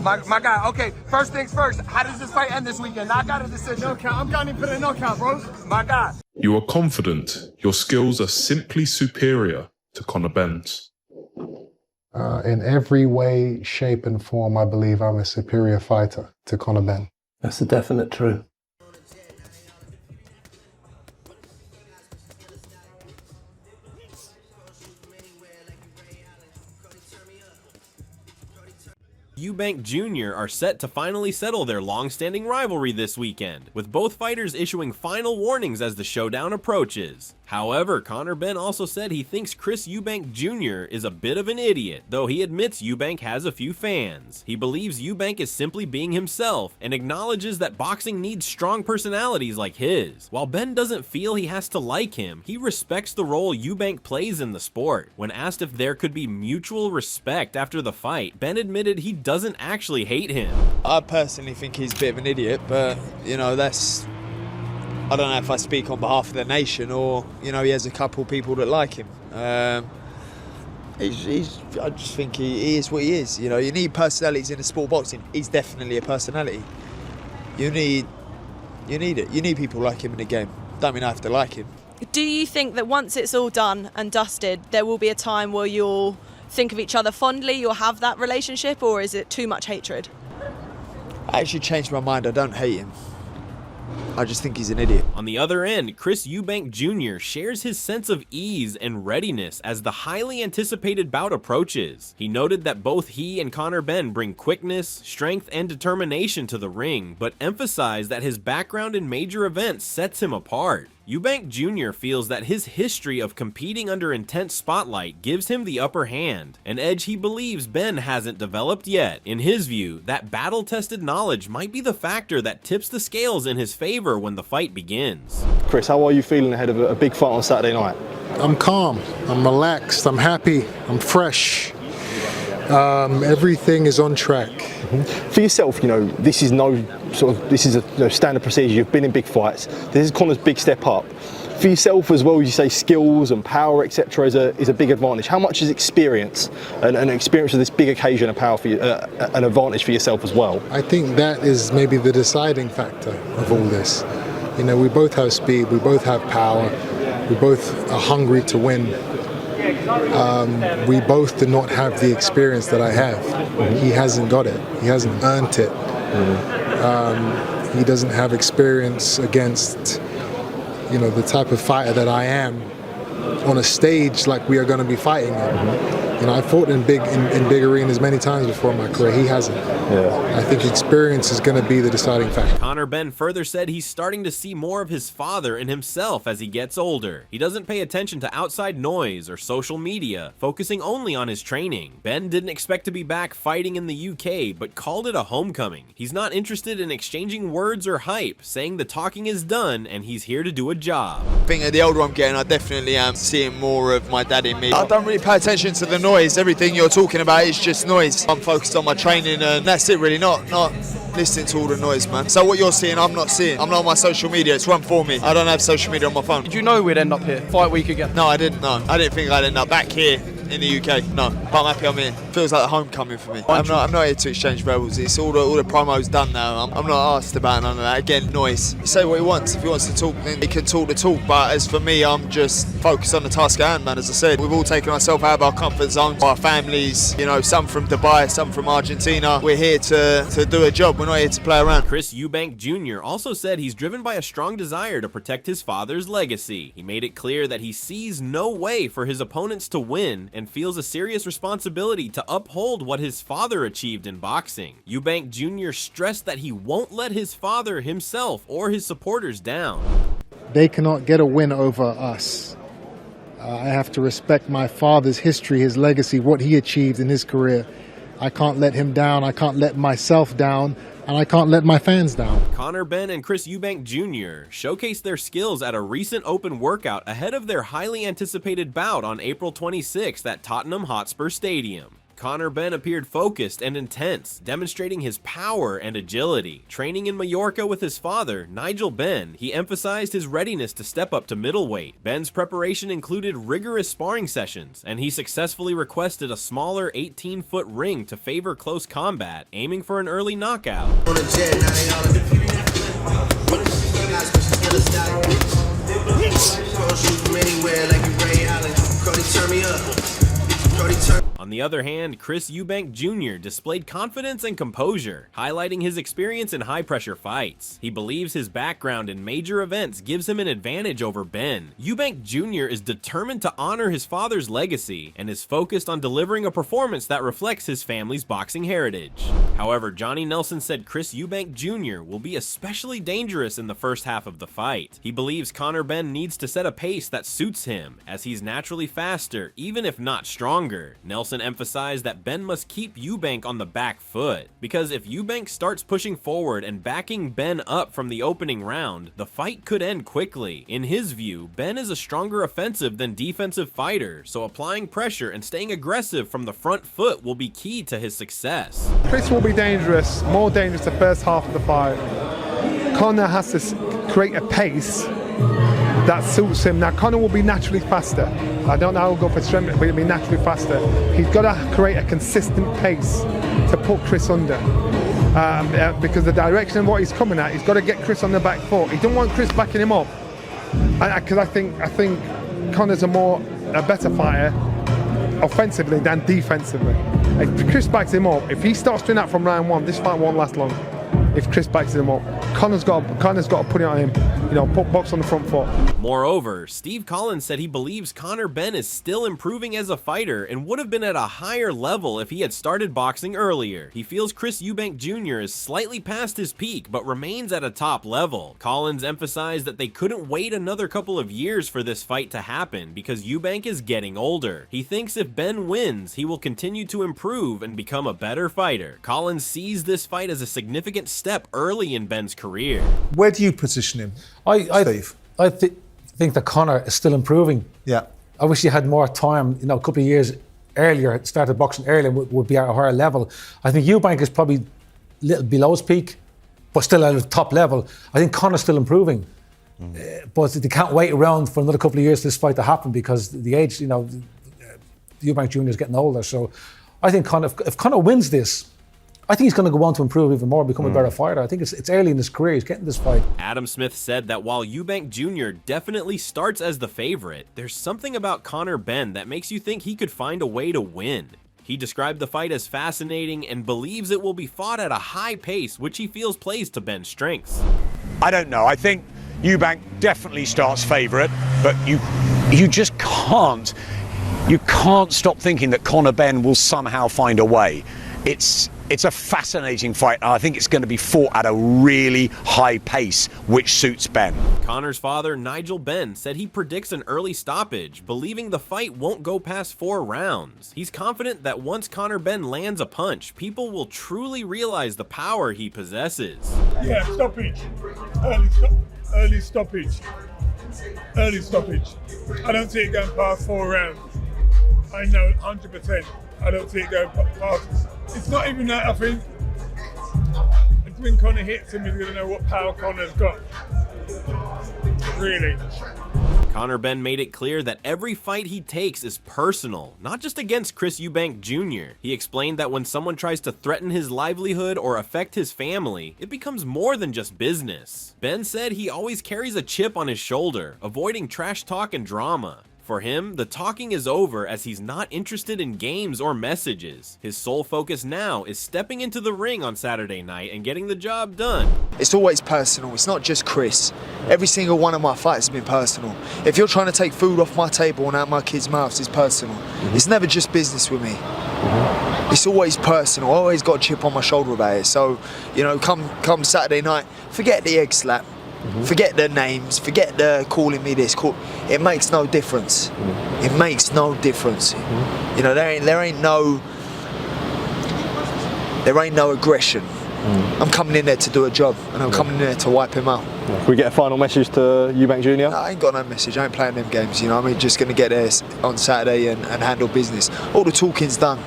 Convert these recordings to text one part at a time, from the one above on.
My guy, okay, first things first, how does this fight end this weekend? Knockout or decision? Knockout, I'm going in for the knockout, bro. My guy. You are confident your skills are simply superior to Conor Benn's. In every way, shape and form, I believe I'm a superior fighter to Conor Benn. That's a definite truth. Eubank Jr. are set to finally settle their long-standing rivalry this weekend, with both fighters issuing final warnings as the showdown approaches. However, Conor Benn also said he thinks Chris Eubank Jr. is a bit of an idiot, though he admits Eubank has a few fans. He believes Eubank is simply being himself and acknowledges that boxing needs strong personalities like his. While Benn doesn't feel he has to like him, he respects the role Eubank plays in the sport. When asked if there could be mutual respect after the fight, Benn admitted he doesn't actually hate him. I personally think he's a bit of an idiot, but, you know, I don't know if I speak on behalf of the nation or, you know, he has a couple people that like him. I just think he is what he is. You know, you need personalities in the sport of boxing. He's definitely a personality. You need it. You need people like him in the game. Don't mean I have to like him. Do you think that once it's all done and dusted, there will be a time where you'll think of each other fondly, you'll have that relationship, or is it too much hatred? I actually changed my mind. I don't hate him. I just think he's an idiot. On the other end, Chris Eubank Jr. shares his sense of ease and readiness as the highly anticipated bout approaches. He noted that both he and Conor Benn bring quickness, strength, and determination to the ring, but emphasized that his background in major events sets him apart. Eubank Jr. feels that his history of competing under intense spotlight gives him the upper hand, an edge he believes Benn hasn't developed yet. In his view, that battle-tested knowledge might be the factor that tips the scales in his favor when the fight begins. Chris, how are you feeling ahead of a big fight on Saturday night? I'm calm, I'm relaxed, I'm happy, I'm fresh. Everything is on track. For yourself, you know, this is a standard procedure. You've been in big fights. This is Conor's big step up. For yourself as well, you say skills and power, etc., is a big advantage. How much is experience and experience of this big occasion and power for you, an advantage for yourself as well? I think that is maybe the deciding factor of all this. You know, we both have speed, we both have power, we both are hungry to win. We both do not have the experience that I have. He hasn't got it. He hasn't earned it. He doesn't have experience against, you know, the type of fighter that I am on a stage like we are going to be fighting in. You know, I've fought in big arenas many times before in my career. He hasn't. Yeah. I think experience is going to be the deciding factor. Conor Benn further said he's starting to see more of his father in himself as he gets older. He doesn't pay attention to outside noise or social media, focusing only on his training. Benn didn't expect to be back fighting in the UK, but called it a homecoming. He's not interested in exchanging words or hype, saying the talking is done and he's here to do a job. I think the older I'm getting, I definitely am seeing more of my dad in me. I don't really pay attention to the noise. Everything you're talking about is just noise. I'm focused on my training and that's it really, not listening to all the noise, man. So what you're seeing, I'm not seeing. I'm not on my social media, it's run for me. I don't have social media on my phone. Did you know we'd end up here, fight week again? No, I didn't, no. I didn't think I'd end up back here in the UK, no. But I'm happy I'm here. Feels like a homecoming for me. I'm not here to exchange rebels. It's all the promos done now. I'm not asked about none of that. Again, noise. You say what he wants. If he wants to talk, then he can talk the talk. But as for me, I'm just focused on the task at hand, man. As I said, we've all taken ourselves out of our comfort zones. Our families, you know, some from Dubai, some from Argentina. We're here to do a job. We're not here to play around. Chris Eubank Jr. also said he's driven by a strong desire to protect his father's legacy. He made it clear that he sees no way for his opponents to win and feels a serious responsibility to uphold what his father achieved in boxing. Eubank Jr. stressed that he won't let his father himself or his supporters down. They cannot get a win over us. I have to respect my father's history, his legacy, what he achieved in his career. I can't let him down, I can't let myself down, and I can't let my fans down. Conor Benn and Chris Eubank Jr. showcased their skills at a recent open workout ahead of their highly anticipated bout on April 26th at Tottenham Hotspur Stadium. Conor Benn appeared focused and intense, demonstrating his power and agility. Training in Mallorca with his father, Nigel Benn, he emphasized his readiness to step up to middleweight. Benn's preparation included rigorous sparring sessions, and he successfully requested a smaller 18-foot ring to favor close combat, aiming for an early knockout. On the other hand, Chris Eubank Jr. displayed confidence and composure, highlighting his experience in high-pressure fights. He believes his background in major events gives him an advantage over Benn. Eubank Jr. is determined to honor his father's legacy and is focused on delivering a performance that reflects his family's boxing heritage. However, Johnny Nelson said Chris Eubank Jr. will be especially dangerous in the first half of the fight. He believes Conor Benn needs to set a pace that suits him, as he's naturally faster, even if not stronger. Nelson emphasized that Benn must keep Eubank on the back foot, because if Eubank starts pushing forward and backing Benn up from the opening round, the fight could end quickly. In his view, Benn is a stronger offensive than defensive fighter, so applying pressure and staying aggressive from the front foot will be key to his success. Chris will be dangerous, more dangerous the first half of the fight. Conor has to create a pace that suits him. Now, Conor will be naturally faster. I don't know how he'll go for strength, but he'll be naturally faster. He's got to create a consistent pace to put Chris under. Because the direction of what he's coming at, he's got to get Chris on the back foot. He don't want Chris backing him up. Because I think Conor's a better fighter offensively than defensively. If Chris backs him up, if he starts doing that from round one, this fight won't last long. If Chris backs him up, Conor's got to put it on him, put box on the front foot. Moreover, Steve Collins said he believes Conor Benn is still improving as a fighter and would have been at a higher level if he had started boxing earlier. He feels Chris Eubank Jr. is slightly past his peak, but remains at a top level. Collins emphasized that they couldn't wait another couple of years for this fight to happen because Eubank is getting older. He thinks if Benn wins, he will continue to improve and become a better fighter. Collins sees this fight as a significant step early in Benn's career. Where do you position him, Steve? I think that Conor is still improving. Yeah. I wish he had more time, a couple of years earlier, started boxing earlier, would be at a higher level. I think Eubank is probably a little below his peak, but still at a top level. I think Conor's still improving. But they can't wait around for another couple of years for this fight to happen because the age, Eubank Jr. is getting older. So I think if Conor wins this, I think he's going to go on to improve even more, become a better fighter. I think it's early in his career, he's getting this fight. Adam Smith said that while Eubank Jr. definitely starts as the favorite, there's something about Conor Benn that makes you think he could find a way to win. He described the fight as fascinating and believes it will be fought at a high pace, which he feels plays to Benn's strengths. I don't know. I think Eubank definitely starts favourite, but you just can't stop thinking that Conor Benn will somehow find a way. It's a fascinating fight, and I think it's going to be fought at a really high pace, which suits Benn. Conor's father, Nigel Benn, said he predicts an early stoppage, believing the fight won't go past 4 rounds. He's confident that once Conor Benn lands a punch, people will truly realize the power he possesses. Yeah, stoppage. Early stoppage. Early stoppage. I don't see it going past 4 rounds. I know 100%. I don't see it going past. It's not even that. I think when Conor hits him, he's going to know what power Conor's got. Really. Conor Benn made it clear that every fight he takes is personal, not just against Chris Eubank Jr. He explained that when someone tries to threaten his livelihood or affect his family, it becomes more than just business. Benn said he always carries a chip on his shoulder, avoiding trash talk and drama. For him, the talking is over as he's not interested in games or messages. His sole focus now is stepping into the ring on Saturday night and getting the job done. It's always personal. It's not just Chris. Every single one of my fights has been personal. If you're trying to take food off my table and out my kids' mouths, it's personal. It's never just business with me. It's always personal. I always got a chip on my shoulder about it. So, come Saturday night, forget the egg slap. Forget the names, forget the calling me this, it makes no difference. It makes no difference. There ain't no aggression. I'm coming in there to do a job, and I'm coming in there to wipe him out. Can we get a final message to Eubank Jr.? I ain't got no message. I ain't playing them games. You know, what I mean, just going to get there on Saturday and handle business. All the talking's done.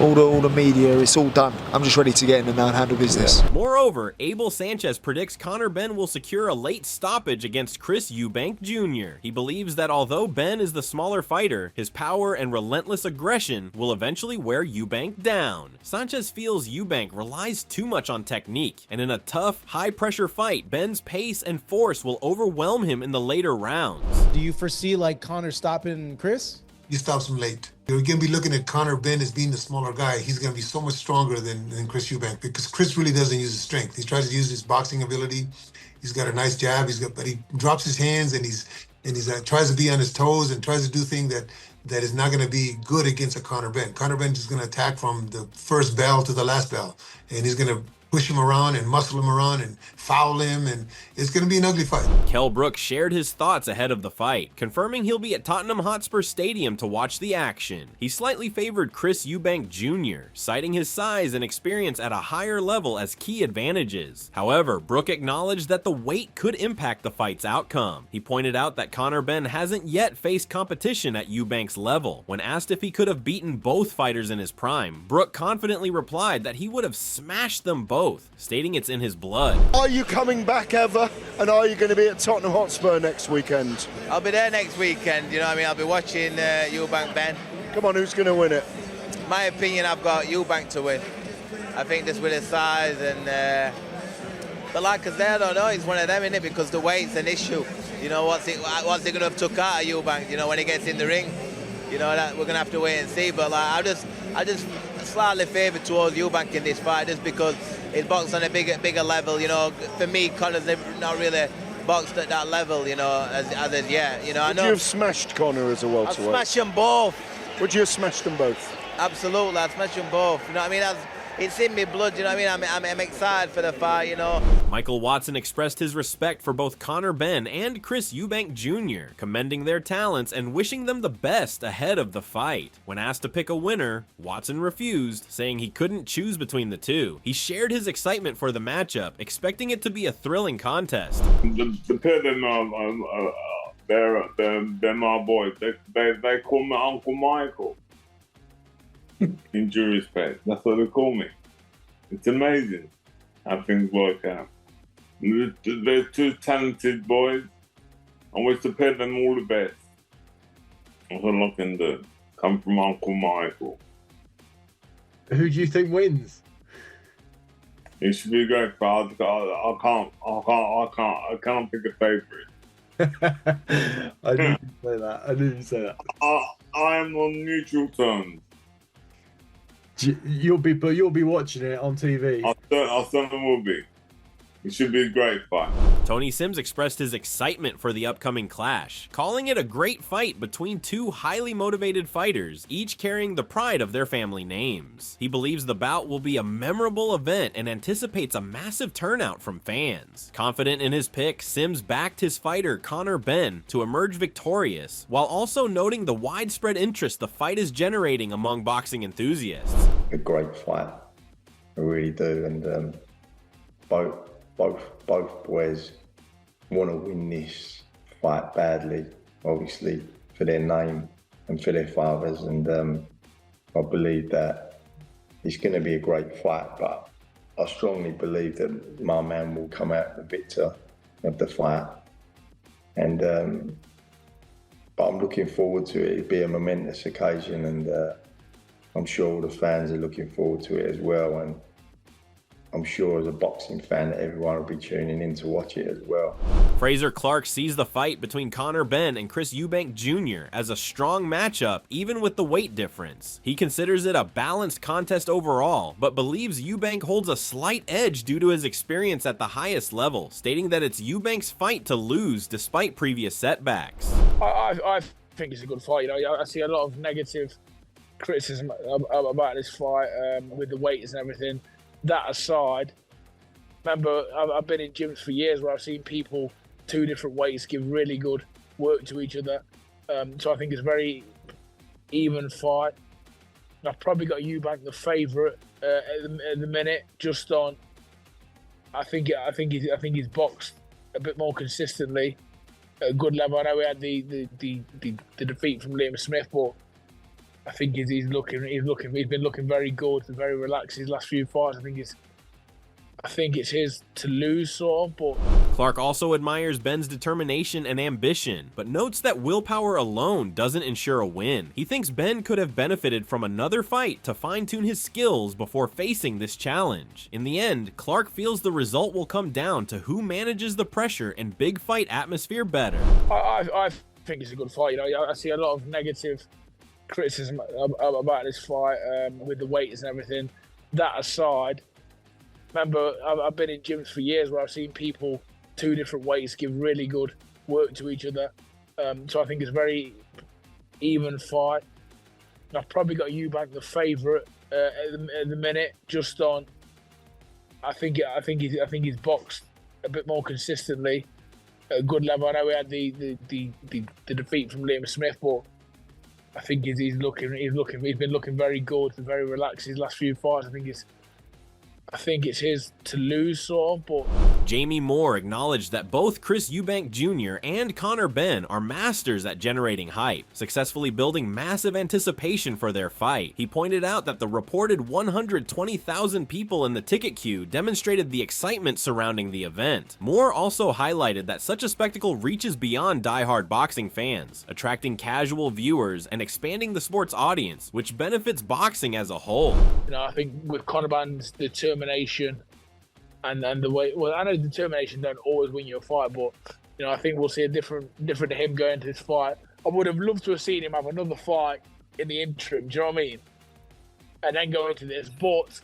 All the media, it's all done. I'm just ready to get in there now and handle business. Moreover, Abel Sanchez predicts Conor Benn will secure a late stoppage against Chris Eubank Jr. He believes that although Benn is the smaller fighter, his power and relentless aggression will eventually wear Eubank down. Sanchez feels Eubank relies too much on technique, and in a tough, high-pressure fight, Benn's pace and force will overwhelm him in the later rounds. Do you foresee like Conor stopping Chris? He stops him late. You're going to be looking at Conor Benn as being the smaller guy. He's going to be so much stronger than Chris Eubank because Chris really doesn't use his strength. He tries to use his boxing ability. He's got a nice jab. But he drops his hands and he's tries to be on his toes and tries to do things that is not going to be good against a Conor Benn. Conor Benn is going to attack from the first bell to the last bell, and he's going to push him around and muscle him around and foul him, and it's going to be an ugly fight. Kell Brook shared his thoughts ahead of the fight, confirming he'll be at Tottenham Hotspur Stadium to watch the action. He slightly favored Chris Eubank Jr., citing his size and experience at a higher level as key advantages. However, Brook acknowledged that the weight could impact the fight's outcome. He pointed out that Conor Benn hasn't yet faced competition at Eubank's level. When asked if he could have beaten both fighters in his prime, Brook confidently replied that he would have smashed them both, stating it's in his blood. Are you coming back ever? And are you going to be at Tottenham Hotspur next weekend? I'll be there next weekend, you know what I mean? I'll be watching Eubank Benn. Come on, who's going to win it? My opinion, I've got Eubank to win. I think just with his size and... but like I said, I don't know, it's one of them, isn't it? Because the weight's an issue. You know, what's he going to have took out of Eubank, you know, when he gets in the ring? You know, that we're going to have to wait and see. But like, I just slightly favour towards Eubank in this fight just because he's boxed on a bigger level. You know, for me, Conor's not really boxed at that level, you know, as yet. You know, Would you have smashed Conor as a welterweight? I'd smash them both. Would you have smashed them both? Absolutely, I'd smash them both. You know what I mean? It's in me blood, you know what I mean? I'm excited for the fight, you know. Michael Watson expressed his respect for both Conor Benn and Chris Eubank Jr., commending their talents and wishing them the best ahead of the fight. When asked to pick a winner, Watson refused, saying he couldn't choose between the two. He shared his excitement for the matchup, expecting it to be a thrilling contest. The pair of them, they're my boys. They call me Uncle Michael. In due respect, that's what they call me. It's amazing how things work out. They're two talented boys. I wish to pay them all the best. That's all I can do. Come from Uncle Michael. Who do you think wins? It should be a great fight. I can't pick a favourite. I knew you'd say that. I am on neutral terms. You'll be watching it on TV. I certainly will be. It should be a great fight. Tony Sims expressed his excitement for the upcoming clash, calling it a great fight between two highly motivated fighters, each carrying the pride of their family names. He believes the bout will be a memorable event and anticipates a massive turnout from fans. Confident in his pick, Sims backed his fighter Conor Benn to emerge victorious, while also noting the widespread interest the fight is generating among boxing enthusiasts. A great fight, I really do, and both boys want to win this fight badly, obviously for their name and for their fathers, and I believe that it's going to be a great fight, but I strongly believe that my man will come out the victor of the fight, and but I'm looking forward to it. It'll be a momentous occasion, and I'm sure all the fans are looking forward to it as well, and I'm sure as a boxing fan that everyone will be tuning in to watch it as well. Fraser Clark sees the fight between Conor Benn and Chris Eubank Jr. as a strong matchup, even with the weight difference. He considers it a balanced contest overall, but believes Eubank holds a slight edge due to his experience at the highest level, stating that it's Eubank's fight to lose despite previous setbacks. I think it's a good fight. You know, I see a lot of negative criticism about this fight with the weights and everything. That aside, remember, I've been in gyms for years where I've seen people, two different weights, give really good work to each other. So I think it's a very even fight. I've probably got Eubank the favourite at the minute, just on. I think he's boxed a bit more consistently at a good level. I know we had the defeat from Liam Smith, but I think he's been looking very good, very relaxed his last few fights. I think it's his to lose, sort of, but Clark also admires Benn's determination and ambition, but notes that willpower alone doesn't ensure a win. He thinks Benn could have benefited from another fight to fine-tune his skills before facing this challenge. In the end, Clark feels the result will come down to who manages the pressure and big fight atmosphere better. I think it's a good fight. I see a lot of negative criticism about this fight with the weights and everything. That aside, remember, I've been in gyms for years where I've seen people 2 different weights give really good work to each other. So I think it's a very even fight. I've probably got Eubank the favourite at the minute, just on. I think he's boxed a bit more consistently at a good level. I know we had the defeat from Liam Smith, but I think he's been looking very good, very relaxed his last few fights. I think it's his to lose, sort of, but Jamie Moore acknowledged that both Chris Eubank Jr. and Conor Benn are masters at generating hype, successfully building massive anticipation for their fight. He pointed out that the reported 120,000 people in the ticket queue demonstrated the excitement surrounding the event. Moore also highlighted that such a spectacle reaches beyond die-hard boxing fans, attracting casual viewers and expanding the sport's audience, which benefits boxing as a whole. I think with Conor Benn's determination and the way, well, I know determination don't always win you a fight, but I think we'll see a different him going into this fight. I would have loved to have seen him have another fight in the interim. Do you know what I mean? And then go into this, but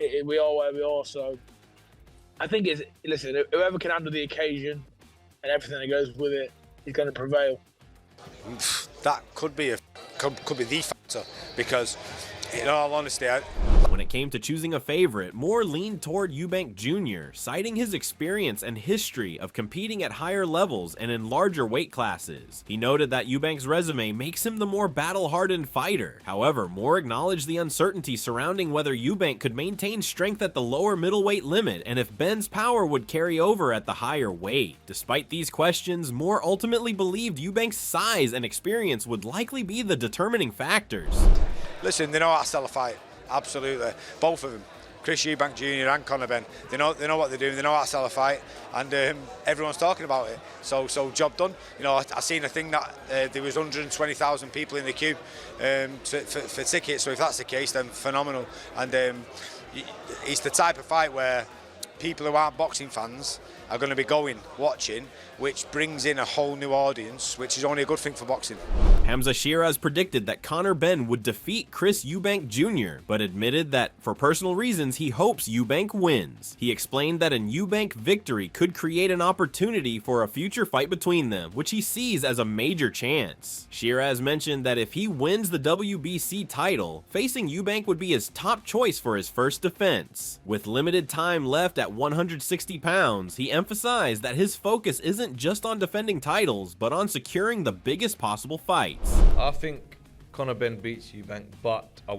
we are where we are. So I think listen, whoever can handle the occasion and everything that goes with it is going to prevail. That could be the factor, because in all honesty, when it came to choosing a favorite, Moore leaned toward Eubank Jr., citing his experience and history of competing at higher levels and in larger weight classes. He noted that Eubank's resume makes him the more battle-hardened fighter. However, Moore acknowledged the uncertainty surrounding whether Eubank could maintain strength at the lower middleweight limit and if Benn's power would carry over at the higher weight. Despite these questions, Moore ultimately believed Eubank's size and experience would likely be the determining factors. Listen, they know how to sell a fight. Absolutely, both of them, Chris Eubank Jr. and Conor Benn. They know what they're doing. They know how to sell a fight, and everyone's talking about it. So job done. I seen a thing that there was 120,000 people in the queue for tickets. So if that's the case, then phenomenal. And it's the type of fight where people who aren't boxing fans are going to be watching, which brings in a whole new audience, which is only a good thing for boxing. Hamza Shiraz predicted that Conor Benn would defeat Chris Eubank Jr., but admitted that, for personal reasons, he hopes Eubank wins. He explained that an Eubank victory could create an opportunity for a future fight between them, which he sees as a major chance. Shiraz mentioned that if he wins the WBC title, facing Eubank would be his top choice for his first defense. With limited time left at 160 pounds, he emphasized that his focus isn't just on defending titles, but on securing the biggest possible fights. I think Conor Benn beats Eubank, but I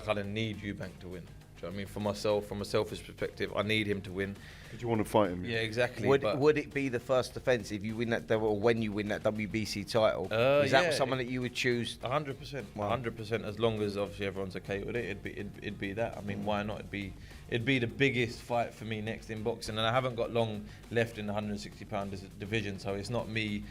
kind of need Eubank to win. Do you know what I mean? For myself, from a selfish perspective, I need him to win. Did you want to fight him? Yeah, exactly. Would it be the first defence if you win that, or when you win that WBC title? Is that someone that you would choose? 100%. 100%. As long as obviously everyone's okay with it, it'd be that. I mean, why not? It'd be the biggest fight for me next in boxing, and I haven't got long left in the 160-pound division, so it's not me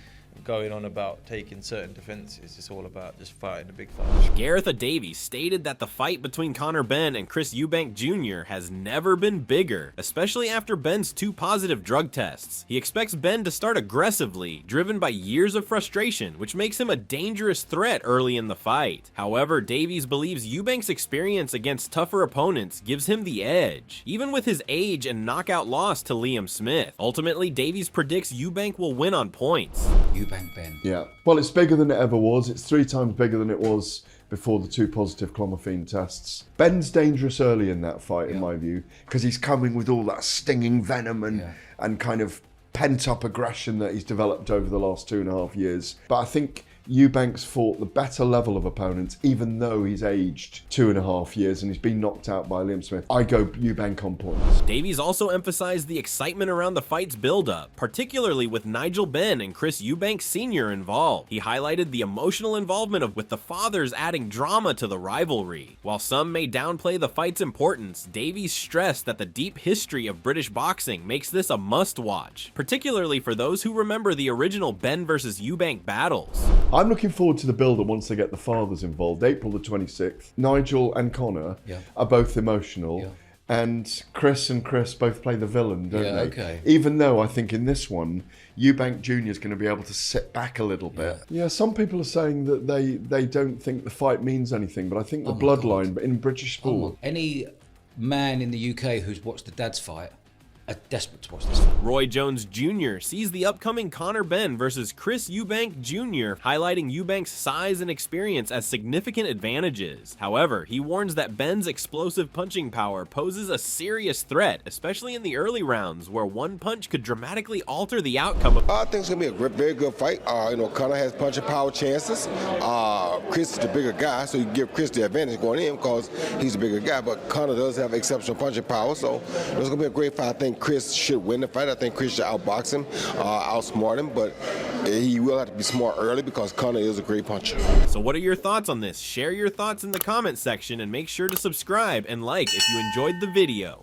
going on about taking certain defenses. It's all about just fighting the big fight. Gareth Davies stated that the fight between Conor Benn and Chris Eubank Jr. has never been bigger, especially after Benn's 2 positive drug tests. He expects Benn to start aggressively, driven by years of frustration, which makes him a dangerous threat early in the fight. However, Davies believes Eubank's experience against tougher opponents gives him the edge, even with his age and knockout loss to Liam Smith. Ultimately, Davies predicts Eubank will win on points. Eubank Benn. Yeah. Well, it's bigger than it ever was. It's 3 times bigger than it was before the 2 positive clomiphene tests. Ben's dangerous early in that fight, in my view, because he's coming with all that stinging venom and kind of pent-up aggression that he's developed over the last 2.5 years. But I think Eubank's fought the better level of opponents, even though he's aged 2.5 years and he's been knocked out by Liam Smith. I go Eubank on points. Davies also emphasized the excitement around the fight's build-up, particularly with Nigel Benn and Chris Eubank Sr. involved. He highlighted the emotional involvement with the fathers adding drama to the rivalry. While some may downplay the fight's importance, Davies stressed that the deep history of British boxing makes this a must-watch, particularly for those who remember the original Benn versus Eubank battles. I'm looking forward to the build-up once they get the fathers involved. April the 26th. Nigel and Conor are both emotional. And Chris both play the villain, don't they? Okay. Even though I think in this one, Eubank Jr. is going to be able to sit back a little bit. Yeah, some people are saying that they don't think the fight means anything, but I think the bloodline in British sport. Any man in the UK who's watched the dads fight are desperate to watch this fight. Roy Jones Jr. sees the upcoming Conor Benn versus Chris Eubank Jr., highlighting Eubank's size and experience as significant advantages. However, he warns that Benn's explosive punching power poses a serious threat, especially in the early rounds, where one punch could dramatically alter the outcome of. I think it's gonna be a very good fight. Conor has punching power chances. Chris is the bigger guy, so you give Chris the advantage going in because he's the bigger guy. But Conor does have exceptional punching power, so it's gonna be a great fight. I think Chris should win the fight. I think Chris should outbox him, outsmart him, but he will have to be smart early because Conor is a great puncher. So what are your thoughts on this? Share your thoughts in the comment section and make sure to subscribe and like if you enjoyed the video.